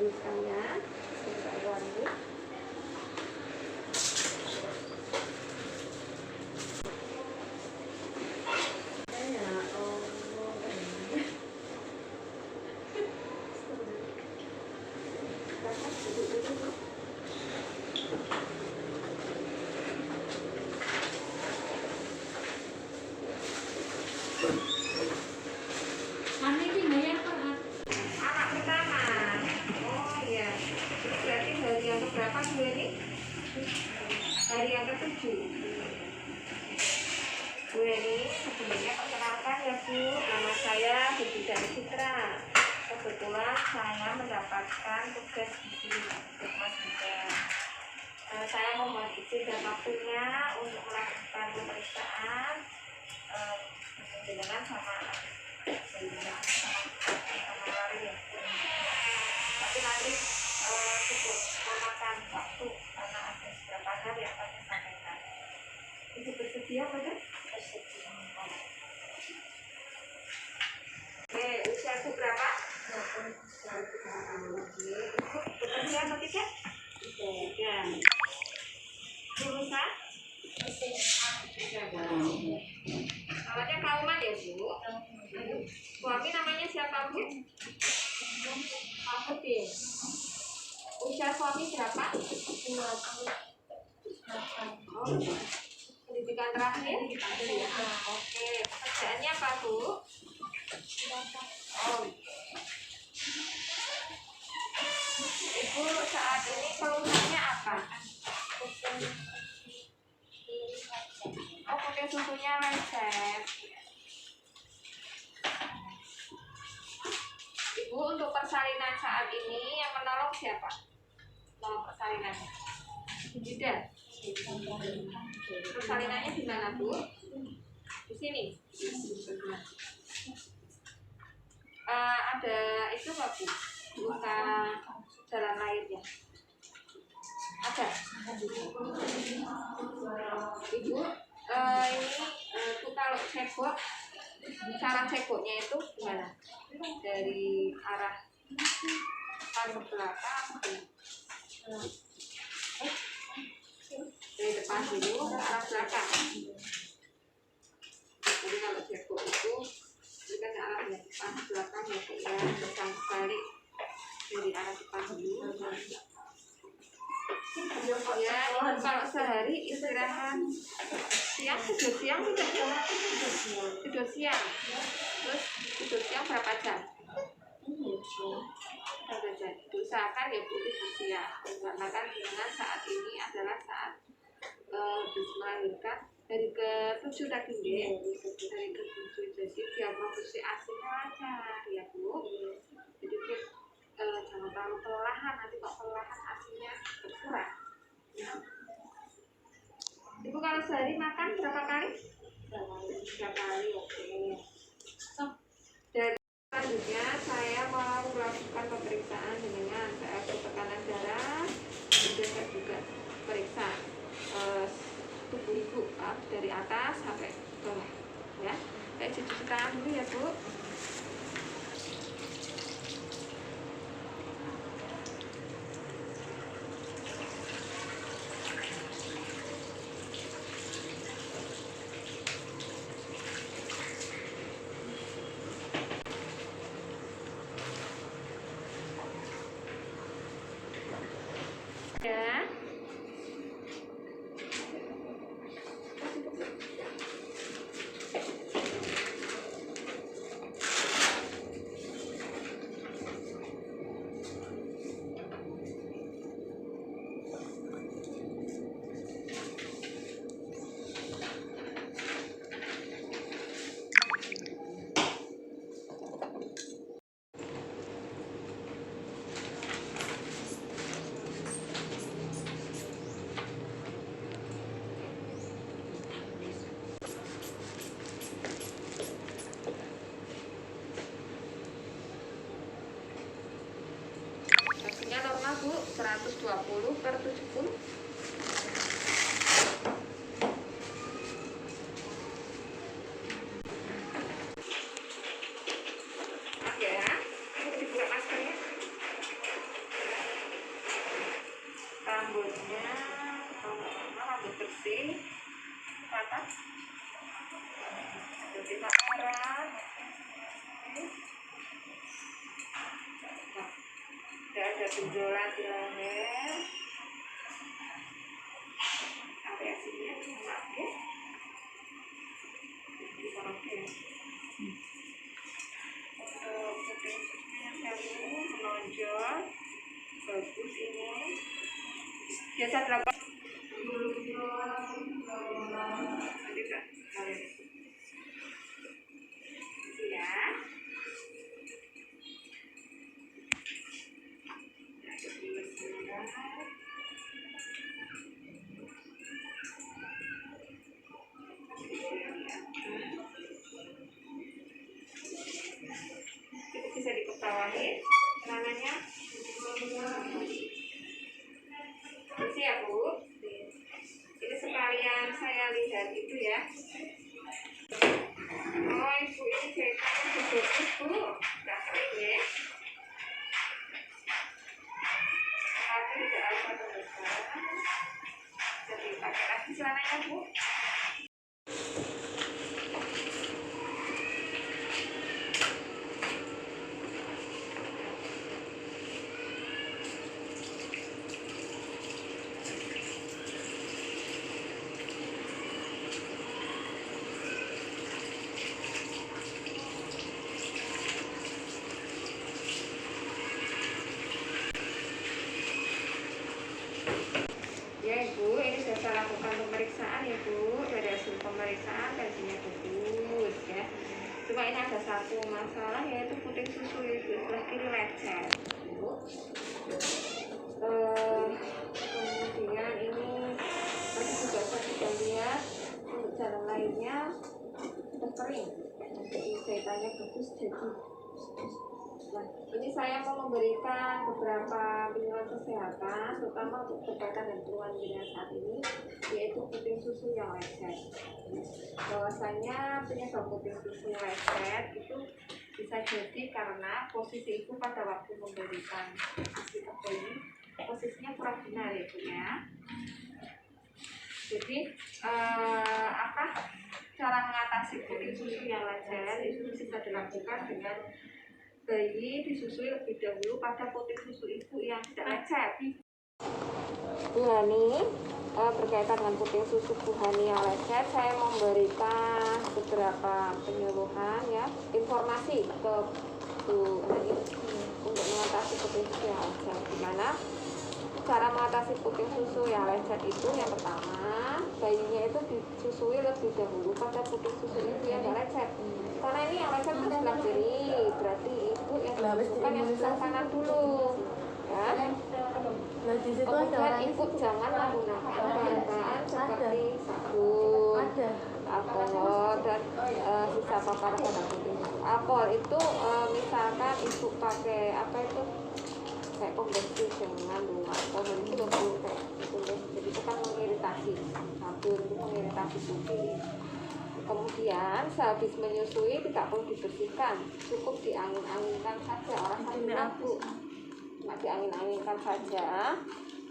lukanya agak wangi. Berapa Bu ini? Hari yang ke-7. Bu ini sebelumnya perkenalkan ya Bu, nama saya Budidari Citra. Kebetulan saya mendapatkan tugas di sini untuk Mas Buda. Saya mohon izin dan waktunya untuk melakukan pemeriksaan dengan sama lari ya. Tapi nanti cukup memakan waktu karena ada beberapa hal yang akan saya sampaikan. Ibu bersedia betul? Bersedia. Oke, usia ibu berapa? Oke, ibu bekerja atau tidak? Tidak. Lulusan? Awalnya kauman ya Bu? Suami namanya siapa Bu? Mahmud ya? Usia suami berapa? 5 tahun. Oh, pendidikan terakhir? Oke, pekerjaannya apa Bu? Oh, Ibu saat ini keluhannya apa? Oh, pakai susunya lecet. Ibu untuk persalinan saat ini yang menolong siapa? Mau persalinan? Tidak. Persalinannya di mana Bu? Di sini. Ada itu nggak Bu? Buka jalan lainnya? Ada. Ibu, ini Bu kalau cekok, cara cekoknya itu gimana? Dari arah depan ke belakang, dari depan dulu ke arah belakang. Jadi kalau cekok itu kan arahnya depan belakang ya, depan balik dari arah depan dulu. Ya, kalau sehari istirahat siang, tidur siang tidak ya? Tidur siang. Terus tidur siang berapa jam? Berapa jam? Usahakan ya Bu tidur siang. Karena kan dengan saat ini adalah saat habis melahirkan dari ke-7 tadi ya. Dari ke-7 jadi dia produksi asinya lancar ya Bu. Jadi jangan terlalu kelelahan, nanti kok kelelahan asinya berkurang. Ibu kalau sehari makan berapa kali? 3 kali, oke. Dan selanjutnya saya mau melakukan pemeriksaan dengan saya tekanan darah, kemudian saya juga periksa tubuh ibu dari atas sampai bawah, ya. Saya cuci tangan dulu ya Bu. Ya. Normal Bu, 120/70. Oke ya, dibuka maskernya. agak merah. Tidak ada benjolan di leher. Area sini maaf ya. Untuk puting susunya menonjol, bagus ini. Biasa dilakukan ya. Itu bisa diketahui celananya. Isi ya Bu. Ini sekalian saya lihat itu ya. Oh Ibu ini jahitannya bagus Bu, nggak kering ya. Tapi tidak ada pembesaran. Jadi pakai lagi celananya Bu. Ya Ibu, ini sudah saya lakukan pemeriksaan ya Bu. Dari hasil pemeriksaan tensinya bagus ya. Cuma ini ada satu masalah yaitu puting susu itu sebelah kiri lecet Bu. Kemudian ini tadi juga saya sudah lihat untuk jalan lainnya sudah kering. Jadi jahitannya bagus jadi. Nah, ini saya mau memberikan beberapa penyuluhan kesehatan, terutama untuk berkaitan dengan keluhan jenengan saat ini, yaitu puting susu yang lecet. Bahwasanya penyebab puting susu lecet itu bisa jadi karena posisi ibu pada waktu memberikan ASI ke bayi, posisinya kurang benar ya Bu ya. Jadi apa cara mengatasi puting susu yang lecet itu bisa dilakukan dengan bayi disusui lebih dahulu pada puting susu ibu yang tidak lecet. Bu Hani, berkaitan dengan puting susu Bu Hani yang lecet, saya memberikan beberapa penyuluhan ya, informasi ke Bu Hani untuk mengatasi puting susu yang lecet. Dimana cara mengatasi puting susu yang lecet itu yang pertama, bayinya itu disusui lebih dahulu pada puting susu ibu yang tidak lecet. Karena ini yang lecet itu sebelah kiri, berarti ibu yang disusukan yang sebelah kanan dulu ya. Kemudian ibu jangan menggunakan bahan-bahan seperti sabun, alkohol dan sisa paparan pada puting susu. Alkohol itu misalkan ibu pakai apa itu kayak pembersih yang mengandung alkohol itu lebih kayak gitu, jadi itu kan mengiritasi sabun, itu mengiritasi putih. Kemudian sehabis menyusui tidak perlu dibersihkan, cukup diangin-anginkan saja. Orang bilang Bu, cuma diangin-anginkan saja,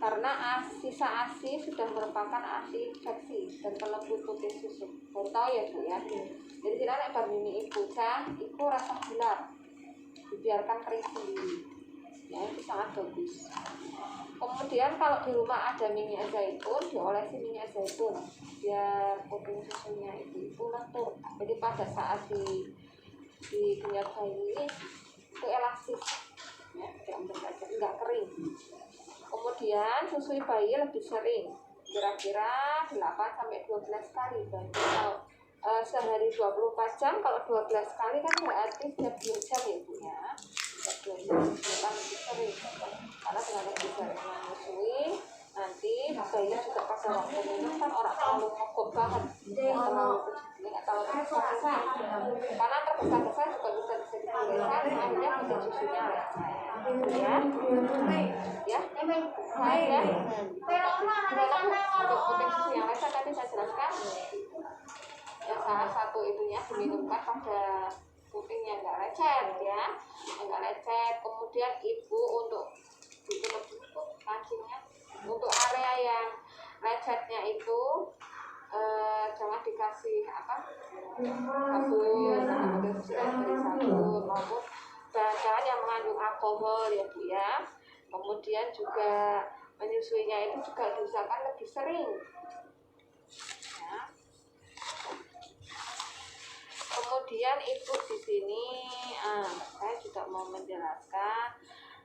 karena sisa ASI sudah merupakan ASI infeksi dan pelembut puting susu. Baru tahu ya Bu ya. Jadi tidak ada barbini ibu, ibu rasa gelap, dibiarkan kering sendiri. Ya, itu sangat bagus. Kemudian kalau di rumah ada minyak zaitun, diolesi minyak zaitun biar puting susunya ibu lentur. Jadi pada saat dikenyot bayi itu elastis, ya, enggak kering. Kemudian susui bayi lebih sering, kira-kira 8-12 kali. Dan kalau sehari 24 jam, kalau 12 kali kan berarti setiap 2 jam ya Bu ya. Setiap 2 jam lebih sering, karena dengan lebih sering menyusui nanti bayi juga pada waktu minum kan orang terlalu mogok banget, nggak terlalu tergesa-gesa, karena tergesa-gesa juga bisa dipulihkan, akhirnya puting susunya lecet ya. Untuk puting susu yang lecet tadi saya jelaskan yang salah satu itunya diminumkan pada puting yang nggak lecet ya, nggak lecet. Kemudian ibu untuk ditutup kancingnya, untuk area yang lecetnya itu jangan dikasih sabun, kemudian sudah diberi sabun maupun bahan-bahan yang mengandung alkohol ya Bu ya. Kemudian juga menyusuinya itu juga diusahakan lebih sering ya. Kemudian ibu di sini saya juga mau menjelaskan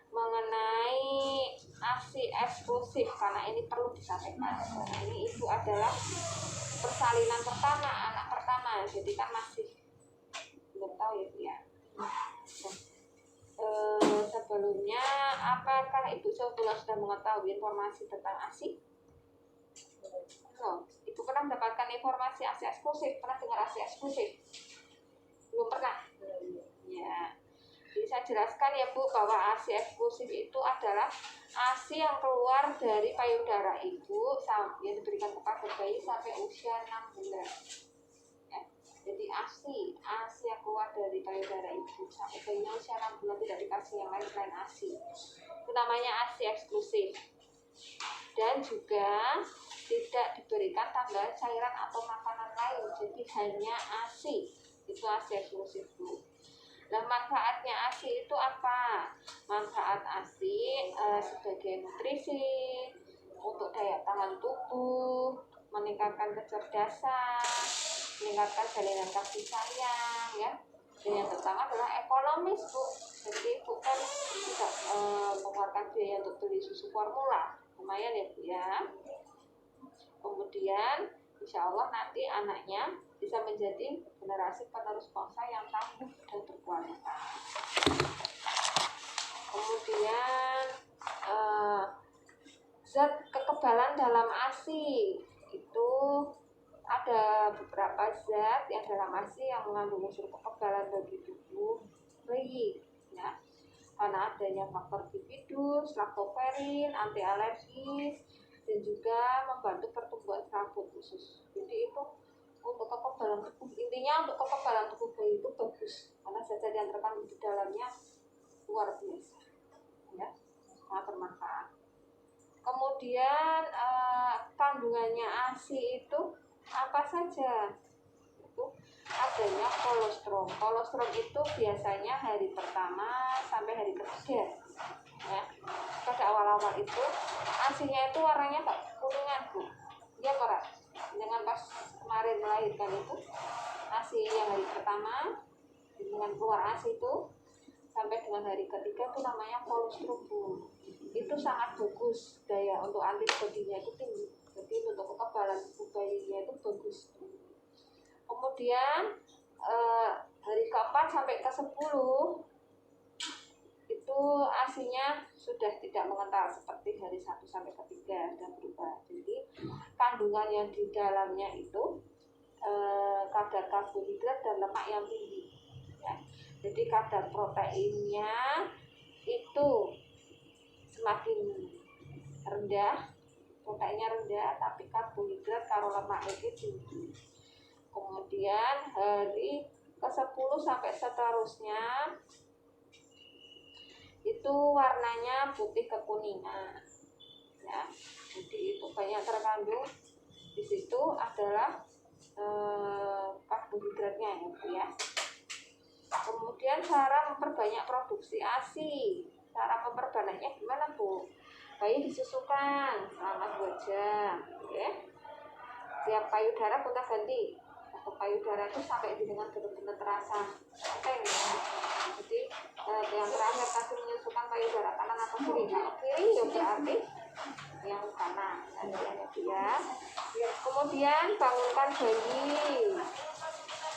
mengenai ASI eksklusif karena ini perlu disampaikan. Karena ini ibu adalah persalinan pertama, anak pertama, jadi kan masih belum tahu ya Bu ya. Sebelumnya apakah Ibu Sofula sudah mengetahui informasi tentang ASI? No. Ibu pernah mendapatkan informasi ASI eksklusif? Pernah dengar ASI eksklusif? Belum pernah? Ya. Jadi saya jelaskan ya Bu bahwa ASI eksklusif itu adalah ASI yang keluar dari payudara ibu yang diberikan kepada bayi sampai usia 6 bulan. Ya. Jadi ASI yang keluar dari payudara ibu sampai bayinya usia 6 bulan, tidak dikasih yang lain selain ASI. Itu namanya ASI eksklusif. Dan juga tidak diberikan tambahan cairan atau makanan lain, jadi hanya ASI. Itu ASI eksklusif Bu. Nah, manfaatnya ASI itu apa? Manfaat ASI sebagai nutrisi, untuk daya tahan tubuh, meningkatkan kecerdasan, meningkatkan jalinan kasih sayang ya. Dan yang pertama adalah ekonomis Bu. Jadi ibu kan tidak mengeluarkan biaya untuk beli susu formula, lumayan ya Bu ya. Kemudian insya Allah nanti anaknya bisa menjadi generasi penerus bangsa yang tangguh dan berkualitas. Kemudian zat kekebalan dalam ASI itu ada beberapa zat yang dalam ASI yang mengandung unsur kekebalan bagi tubuh bayi ya, karena adanya faktor bifidus, lactoferrin, anti alergis, dan juga membantu pertumbuhan rambut khusus. Jadi itu untuk kekebalan tubuh, intinya untuk kekebalan tubuh bayi itu bagus karena zat-zat yang terkandung di dalamnya luar biasa ya, sangat bermanfaat. Kemudian kandungannya ASI itu apa saja? Itu adanya kolostrum. Kolostrum itu biasanya hari pertama sampai hari ketiga ya. Pada awal-awal itu ASI-nya itu warnanya kuningan Bu. Dia merah. Dengan pas kemarin melahirkan itu ASI yang hari pertama dengan keluar ASI itu sampai dengan hari ketiga itu namanya kolostrum Bu. Itu sangat bagus, daya untuk antibodinya itu tinggi. Jadi untuk kekebalan tubuh bayinya itu bagus. Kemudian hari keempat sampai ke 10 itu ASI-nya sudah tidak mengental seperti hari 1 sampai ke 3 dan berubah. Jadi kandungan yang di dalamnya itu kadar karbohidrat dan lemak yang tinggi ya. Jadi kadar proteinnya itu semakin rendah, proteinnya rendah tapi karbohidrat karo lemak itu tinggi. Kemudian hari ke-10 sampai seterusnya itu warnanya putih kekuningan ya. Jadi itu banyak terkandung di situ adalah karbohidratnya ya Bu ya. Kemudian cara memperbanyak produksi ASI. Cara memperbanyaknya gimana Bu? Bayi disusukan selama 2 jam ya. Tiap payudara gonta ganti. Atau payudara itu sampai dengan benar-benar terasa enteng ya. Jadi yang terakhir kasih menyusukan payudara kanan atau kiri? Kalau kiri ya berarti yang kanan ya. Kemudian bangunkan bayi.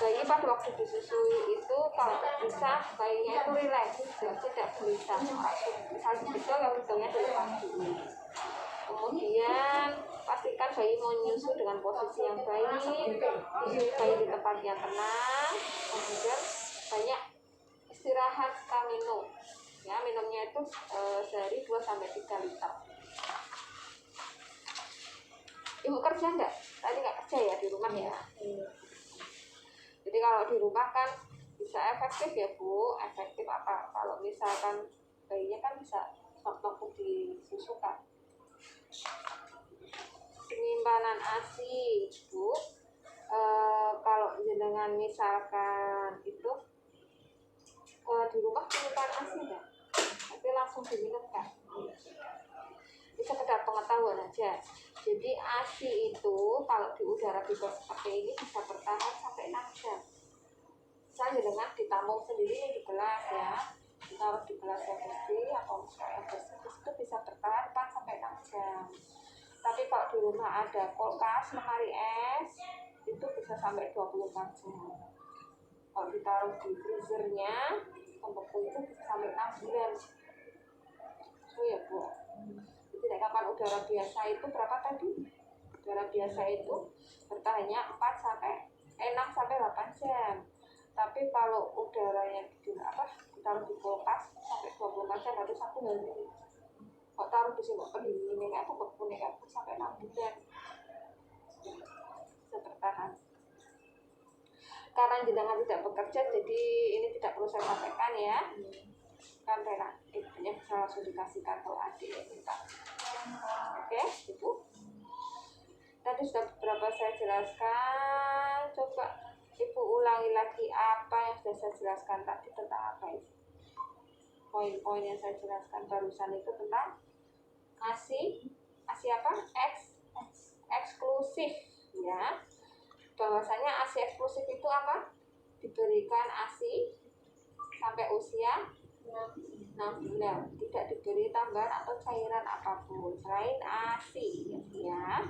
Bayi pada waktu disusui itu kalau bisa bayinya itu rileks dan tidak gelisah. Misal gitu yang hidungnya dilepas dulu. Kemudian pastikan bayi menyusu dengan posisi yang baik, susui bayi di tempat yang tenang. Kemudian banyak istirahat minum ya, minumnya itu sehari 2 sampai 3 liter. Ibu kerja enggak? Tadi enggak kerja ya di rumah ya? Jadi kalau di rumah kan bisa efektif ya Bu. Efektif apa? Kalau misalkan bayinya kan bisa waktu disusukan. penyimpanan ASI Bu, kalau jenengan misalkan itu di rumah penyimpanan ASI enggak? Tapi langsung diminum kan? Ini sekedar pengetahuan aja. Jadi ASI itu kalau di udara bebas seperti ini bisa bertahan sampai 6 jam. Misalnya dengan ditampung sendiri di gelas ya, ditaruh di gelas yang bersih atau yang bersih itu bisa bertahan 4 sampai 6 jam. Tapi kalau di rumah ada kulkas, lemari es, itu bisa sampai 24 jam. Kalau ditaruh di freezernya, pembeku itu bisa sampai 6 bulan. So ya Bu. Jadi kapan udara biasa itu berapa tadi? Udara biasa itu bertahannya 6 sampai 8 jam. Tapi kalau udaranya ditaruh di kulkas sampai 24 jam berarti 1 hari. Kok taruh di sini pendingin ini aku berkuning aku sampai 6 bulan bisa bertahan. Karena jenengan tidak bekerja, jadi ini tidak perlu saya sampaikan ya. Kan Rena, ibunya bisa langsung dikasihkan ke adik minta. Oke, Ibu. Tadi sudah beberapa saya jelaskan. Coba Ibu ulangi lagi apa yang sudah saya jelaskan tadi tentang apa itu. Poin-poin yang saya jelaskan barusan itu tentang ASI apa? Eksklusif ya. Bahwasanya ASI eksklusif itu apa? Diberikan ASI sampai usia 6 bulan, tidak diberi tambahan atau cairan apapun selain ASI ya.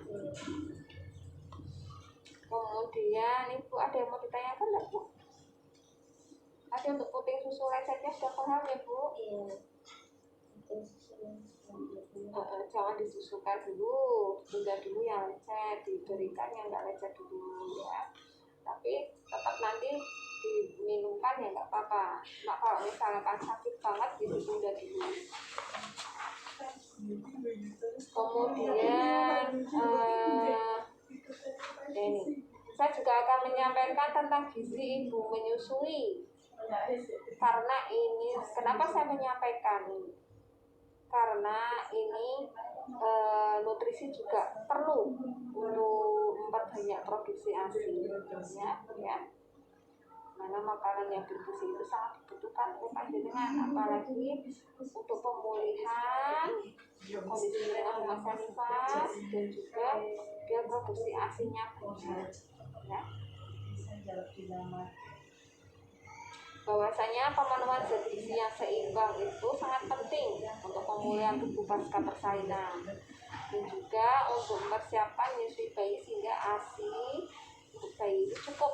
Kemudian Ibu ada yang mau ditanyakan enggak Bu? Ada untuk puting susu lecetnya sudah paham ya Bu? Iya. Jangan disusukan dulu, tunda dulu yang lecet, diberikan yang enggak lecet dulu ya. Tapi tetap nanti diminumkan ya enggak apa-apa. Nah, kalau misalkan sakit banget ditunda dulu. Kemudian ini saya juga akan menyampaikan tentang gizi ibu menyusui. Karena ini kenapa saya menyampaikan ini? Karena ini nutrisi juga perlu untuk memperbanyak produksi ASI ya. Mana makanan yang bergizi itu sangat dibutuhkan oleh panjenengan, apalagi untuk pemulihan kondisi dengan masa nifas dan juga biar produksi ASI-nya benar ya. Bahwasanya pemenuhan zat gizi yang seimbang itu sangat penting untuk pemulihan tubuh pasca persalinan dan juga untuk mempersiapkan menyusui bayi sehingga ASI untuk bayi itu cukup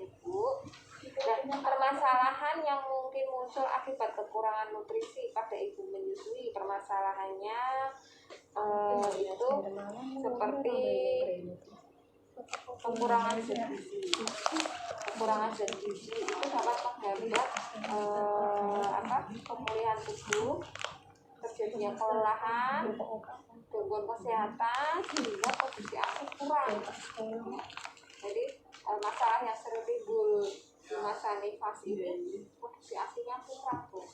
ya Bu. Dan permasalahan yang mungkin muncul akibat kekurangan nutrisi pada ibu menyusui, permasalahannya itu seperti kekurangan zat gizi. Kekurangan zat gizi itu dapat menghambat pemulihan tubuh, terjadinya kelelahan, gangguan kesehatan sehingga produksi ASI kurang. Jadi masalah yang sering timbul di masa nifas ini produksi ASI-nya kurang Bu.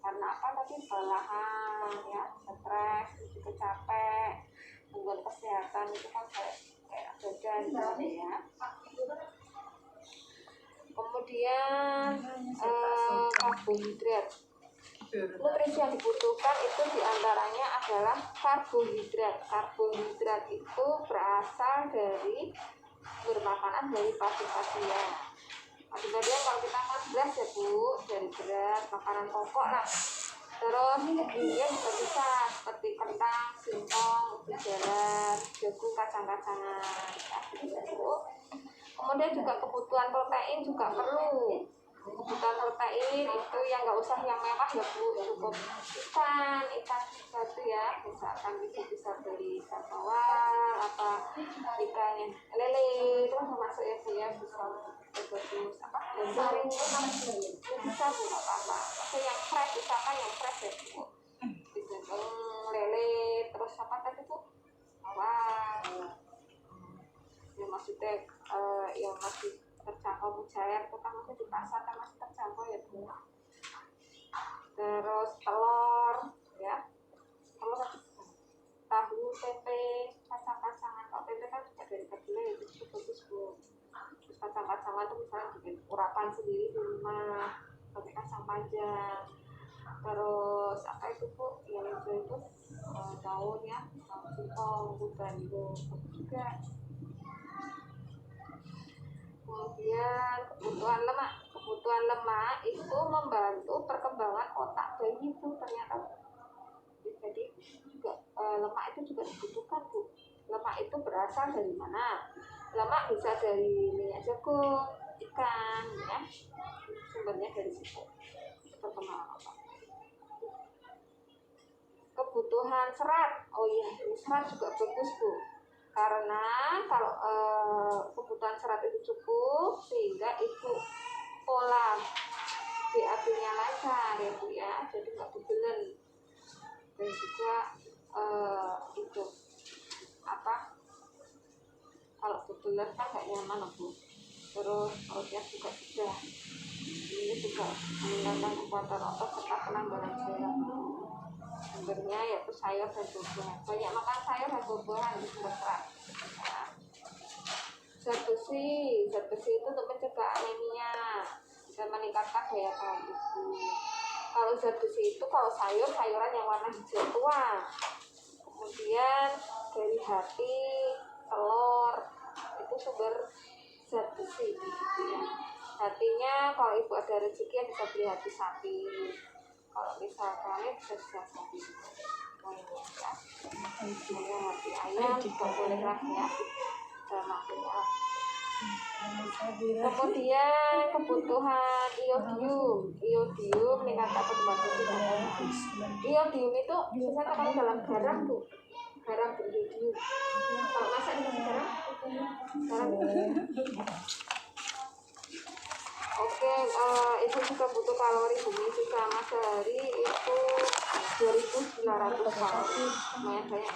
Karena apa tadi? Kelelahan ya, stres, juga capek, gangguan kesehatan itu kan kayak badan ya. Kemudian karbohidrat. Nutrisi yang dibutuhkan itu diantaranya adalah karbohidrat. Karbohidrat itu berasal dari bermakanan dari padi-padian. Padi-padian kalau kita makan beras ya Bu, dari beras, makanan pokok lah. Terus kemudian juga bisa seperti kentang, singkong, ubi jalar, jagung, kacang-kacangan. Kemudian juga kebutuhan protein juga perlu. Kebutuhan protein itu yang nggak usah yang mewah ya Bu, cukup ikan satu ya, misalkan Ibu bisa beli ikan bawal ikan yang lele itu termasuk ya Bu ya, bisa bagus garing itu bisa Bu, nggak apa-apa. Tapi yang fresh misalkan yang fresh ya Bu, lele terus tadi Bu, bawal ya maksudnya yang masih terjangkau mujair itu kan masih di pasar kan masih terjangkau ya Bu. Terus telur ya, telur tahu, tempe, kacang Bu. Terus kacang-kacangan tuh misalnya bikin urapan sendiri di rumah pakai kacang panjang. Terus apa itu Bu yang hijau itu daun ya, daun singkong, bantu juga. Kemudian kebutuhan lemak itu membantu perkembangan otak bayi itu ternyata. Jadi juga lemak itu juga dibutuhkan Bu. Lemak itu berasal dari mana? Lemak bisa dari minyak jagung, ikan, ya. Sumbernya dari situ. Perkembangan otak. Kebutuhan serat, oh iya, ini serat juga bagus Bu. Karena kalau kebutuhan serat itu cukup, sehingga itu pola BAB-nya lancar ya Bu ya, jadi nggak bebelen. Dan juga itu apa? Kalau bebelen kan nggak nyaman Bu. Terus perutnya juga sudah. Ini juga meningkatkan kekuatan otot serta penambahan cairan. Sumbernya yaitu sayur dan buah-buahan. Banyak makan sayur dan buah-buahan itu sumber serat. Zat besi itu untuk mencegah anemia dan meningkatkan daya tahan tubuh. Kalau zat besi itu kalau sayuran yang warna hijau tua, kemudian dari hati, telur itu sumber zat besi gitu ya. Hatinya kalau ibu ada rezeki ya bisa beli hati sapi, kalau misalkan bisa sapi lainnya ya. Hati ayam juga boleh lah ya, maksudnya. Kemudian kebutuhan iodium meningkatkan pertumbuhan tubuh. Iodium itu biasanya kalau dalam garam Bu, garam beriodium. Kalau masak dikasih garam Oke, itu juga butuh kalori bumi sama sehari itu 2.900 kalori, lumayan banyak.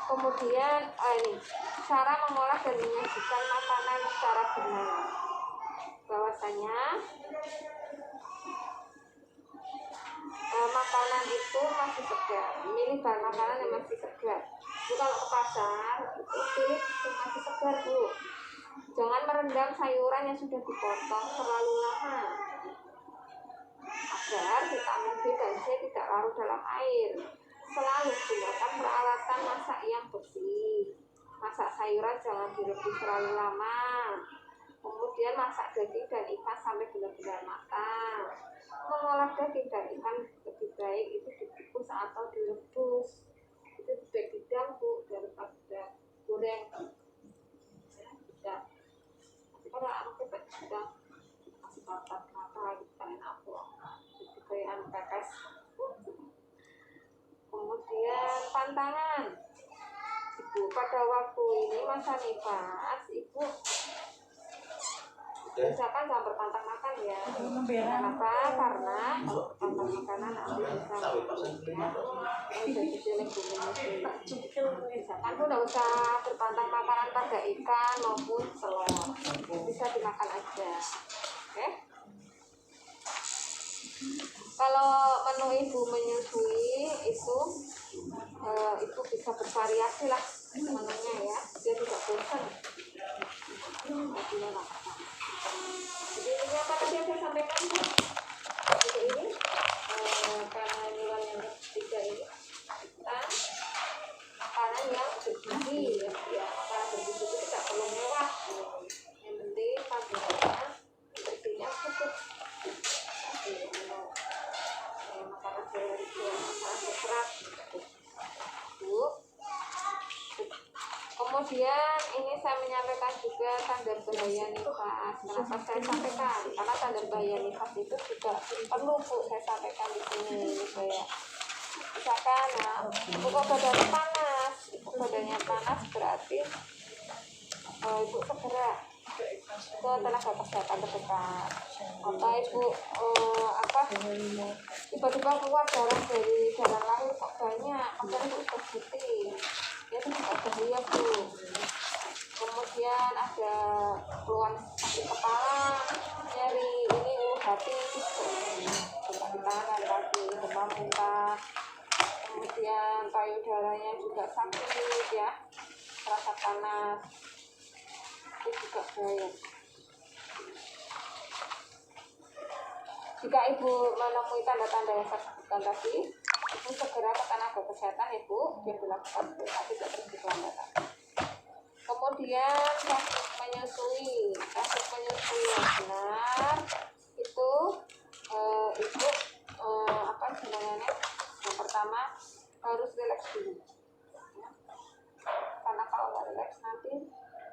Kemudian ini cara mengolah dan menyajikan makanan secara benar. Bahwasanya makanan itu masih segar, milih bahan makanan yang masih segar. Jadi kalau ke pasar itu pilih yang masih segar Bu. Jangan merendam sayuran yang sudah dipotong terlalu lama agar vitamin B dan C tidak larut dalam air. Selalu gunakan peralatan masak yang bersih. Masak sayuran jangan direbus terlalu lama. Kemudian masak daging dan ikan sampai benar-benar matang. Mengolah daging dan ikan lebih baik itu dikukus atau direbus. Itu sudah didang Bu daripada goreng. Ya. Kalau anak kita sudah kasih bakat kenapa gitu kan enak Bu. Jadi kayak pepes. Kemudian pantangan. Ibu pada waktu ini masa nifas, Ibu misalkan jangan berpantang makan ya. Kenapa? Karena berpantang makanan nanti bisa jadi jelek bumi. Misalkan tuh nggak usah berpantang makanan pada ikan maupun telur, bisa dimakan aja. Oke? Kalau menu ibu menyusui itu ibu bisa bervariasi lah menunya ya, dia tidak bosan. Jadi ini apa tadi yang saya sampaikan Bu? Jadi ini kandungan yang ketiga ini tentang makanan yang bergizi ya, makanan bergizi itu tidak perlu mewah, yang penting kandungannya gizinya cukup. Makanan sehari itu makanan berserat Bu. Kemudian ini saya menyampaikan juga tanda bahaya nifas. Kenapa saya sampaikan? Karena tanda bahaya nifas itu juga perlu Bu saya sampaikan di sini supaya misalkan ibu badannya panas, badannya panas berarti ibu segera ke tenaga kesehatan terdekat. Atau ibu tiba-tiba keluar darah dari jalan lahir kok banyak, padahal ibu sudah putih. Itu juga bahaya Bu. Kemudian ada keluhan sakit kepala, nyeri ini hati itu juga di tangan kaki, demam muntah. Kemudian payudaranya juga sakit ya, terasa panas. Itu juga bahaya. Jika ibu menemui tanda-tanda yang saya sebutkan tadi, ibu segera ke tenaga kesehatan ibu biar dilakukan tidak terjadi pelanggaran. Kemudian kasus menyusui yang benar itu ibu apa sebenarnya? Yang pertama harus rileks dulu, ya. Karena kalau nggak rileks nanti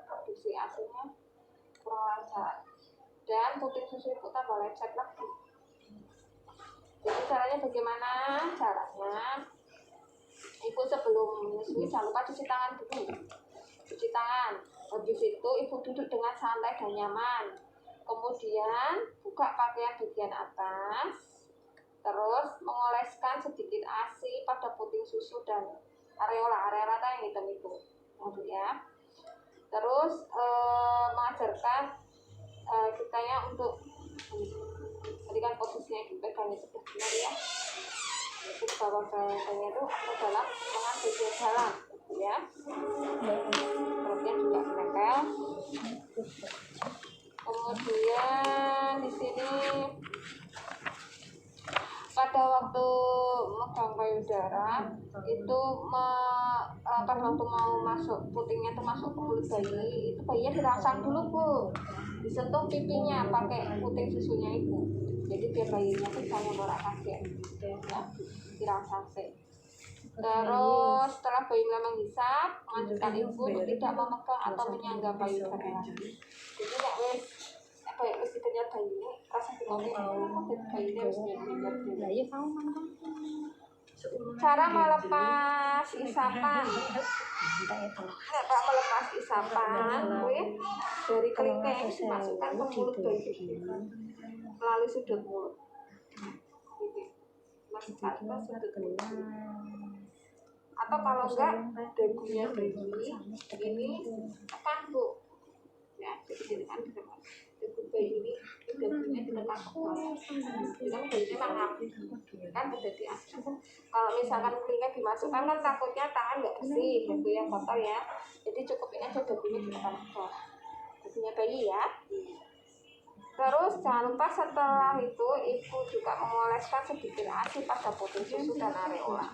produksi asinya kurang lancar dan puting susu ibu tambah lecet lagi. Jadi caranya bagaimana? Caranya ibu sebelum menyusui jangan lupa cuci tangan dulu. Cuci tangan. Habis itu ibu duduk dengan santai dan nyaman. Kemudian buka pakaian bagian atas. Terus mengoleskan sedikit ASI pada puting susu dan areola yang hitam itu. Ya. Terus mengajarkan kitanya untuk tadi kan posisinya dipegangnya sudah benar ya. Itu bawah badannya itu atau dalam lengan bagian dalam ya. Perutnya juga menempel. Kemudian di sini pada waktu megang payudara itu pada waktu mau masuk putingnya itu masuk ke mulut bayi, itu bayinya dirangsang dulu bu, disentuh pipinya pakai puting susunya ibu, jadi biar bayinya itu bisa mengorak kaget ya, dirangsang sih. Terus setelah bayi mulai menghisap, menganjurkan ibu untuk tidak memegang atau menyangga payudara. Jadi nggak wes dikenyal bayi ini rasa dimauin bayi ini harus dikenyal dulu. Cara melepas isapan, melepas isapan dari kelingking dimasukkan ke mulut bayi melalui sudut mulut, masukkan ke sudut mulut. Atau kalau enggak dagunya bayi ini tekan bu, ya jadi kan dagu bayi ini dagunya ditekan ke bawah, kan bayinya mangap kan udah diangkat. Kalau misalkan kelingking dimasukkan kan takutnya tangan nggak bersih, dagu yang kotor ya, jadi cukupin aja dagunya ditekan ke bawah, dagunya bayi ya. Terus jangan lupa setelah itu ibu juga mengoleskan sedikit ASI pada puting susu dan areola.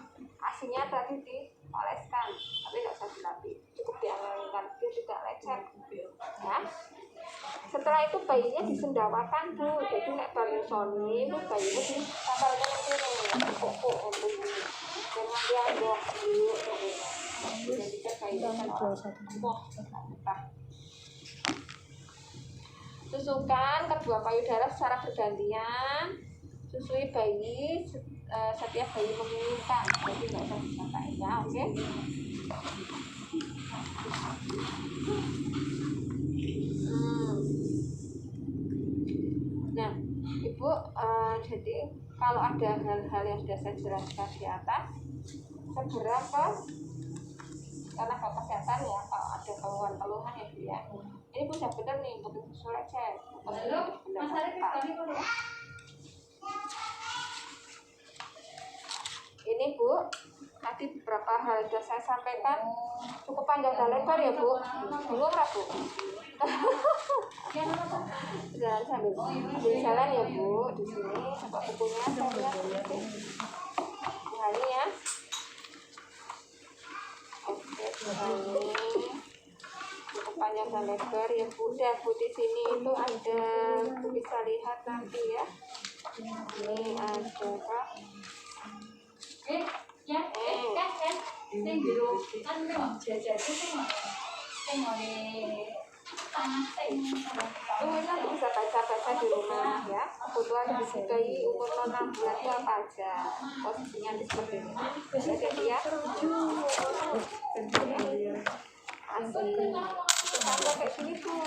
ASInya tadi dioleskan, tapi nggak usah dilapis, cukup diangkat, itu juga lecet ya. Setelah itu bayinya disendawakan bu, jadi nek baru soni itu bayinya ditambahkan ini pokok untuk jangan dianggap dulu, jadi kan bayinya kan susukan kedua payudara secara bergantian, susui bayi setiap bayi menginginkan, jadi nggak usah dipakai ya, oke? Nah, ibu jadi kalau ada hal-hal yang sudah saya jelaskan di atas, segera ke tenaga kesehatan ya kalau ada keluhan-keluhan ya bu ya. Ini sudah benar nih untuk susu lecet. Halo, Mas Arif ya. Ini bu, tadi beberapa hal sudah saya sampaikan, cukup panjang dan lebar ya bu. Bingung nggak bu? Jalan sambil jalan ya bu. Di sini coba bukunya saya lihat ini ya. Oke, ini cukup panjang dan lebar ya bu. Udah bu, di sini itu ada, bu bisa lihat nanti ya. Ini ada pak. Sing biru kan jajak itu nanti bisa baca-baca di rumah ya. Kebutuhan disukai umur 6 bulan itu apa aja, posisinya seperti ini. Jadi ya asli sampai kayak gini tuh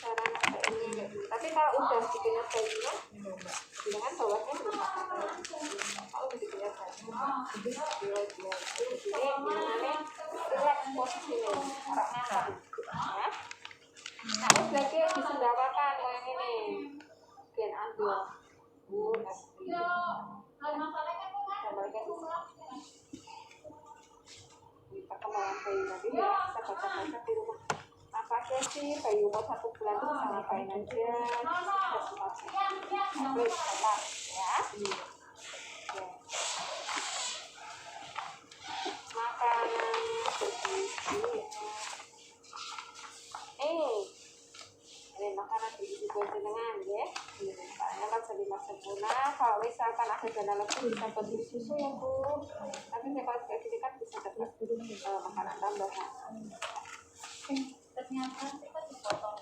cara kayak ini. Tapi kalau udah dikenyal bayinya, jangan bawahnya berapa. Kalau udah dikenyal bayinya, ini gimana? Relax posisinya, arahnya ya. Nah, terus lagi disendawakan kayak ini, biar ambil. Perkembangan bayi nanti ya, bisa baca-baca di rumah. apa aja sih bayi umur 1 bulan itu bisa ngapain aja, oke kita ya. Oke. Makanan bergizi ini makanan bergizi buat jenengan ya. Soalnya kan selima sempurna, kalau misalkan ada dana lebih bisa beli susu ya Bu, tapi kalau kayak gini kan bisa dapat makanan tambahan. Ternyata kita dipotong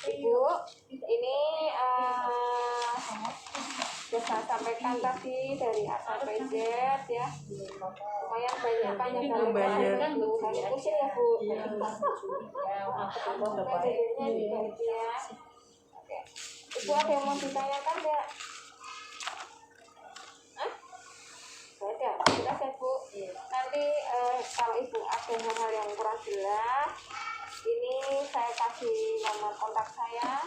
Ibu, ini sudah saya sampaikan tadi dari A sampai Z ya. Lumayan banyak membayar. Hanya pusing ya Bu. Jadinya juga itu ya. Oke. Ibu ada yang mau ditanyakan nggak? Hah? Nggak ada. Jelas ya Bu. Nanti kalau Ibu ada hal-hal yang kurang jelas, ini saya kasih nomor kontak saya,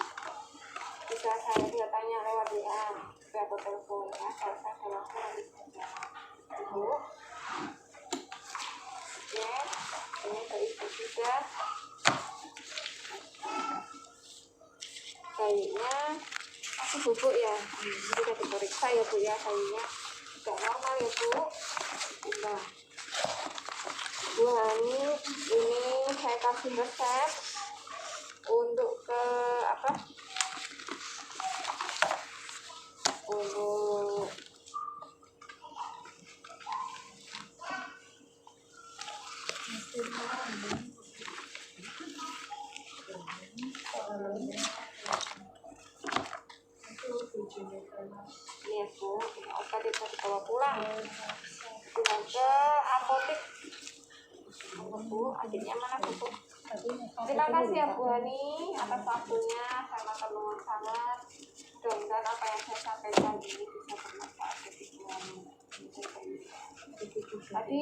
bisa saya tanya lewat WA atau telepon ya. Kalau saya langsung nanti saja Ibu ya. Ini ke Ibu juga bayinya masih bubuk ya, sudah diperiksa ya Bu ya, bayinya sudah normal ya Bu. Nah, Bu Hani, ini saya kasih resep untuk ke apa? Untuk ini ya Bu, ini obat itu dibawa pulang dengan ke apotek. Bu, adiknya mana Bu? Terima kasih ya Bu Hani atas waktunya, saya matur nuwun sangat. Mudah-mudahan apa yang saya sampaikan ini bisa bermanfaat bagi Bu Hani. Tadi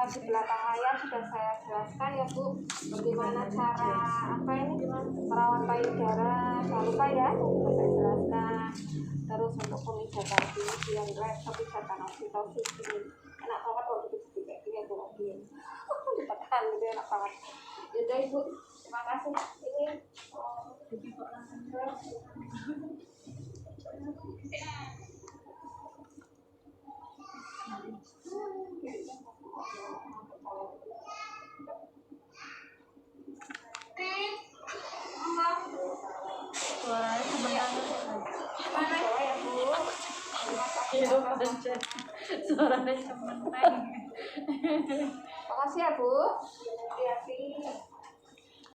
di belakang layar sudah saya jelaskan ya Bu, bagaimana cara apa ini merawat payudara, jangan lupa ya, sudah saya jelaskan. Terus untuk pemijatan ini yang laptop pemijatan oksitosis ini enak banget waktu itu kayak gini Bu Hani. Ditekan gitu enak banget. Yaudah Ibu, terima kasih. Ini suaranya sebentar. mana ya Bu? Iya, suaranya sebentar. Makasih ya Bu. Hati-hati.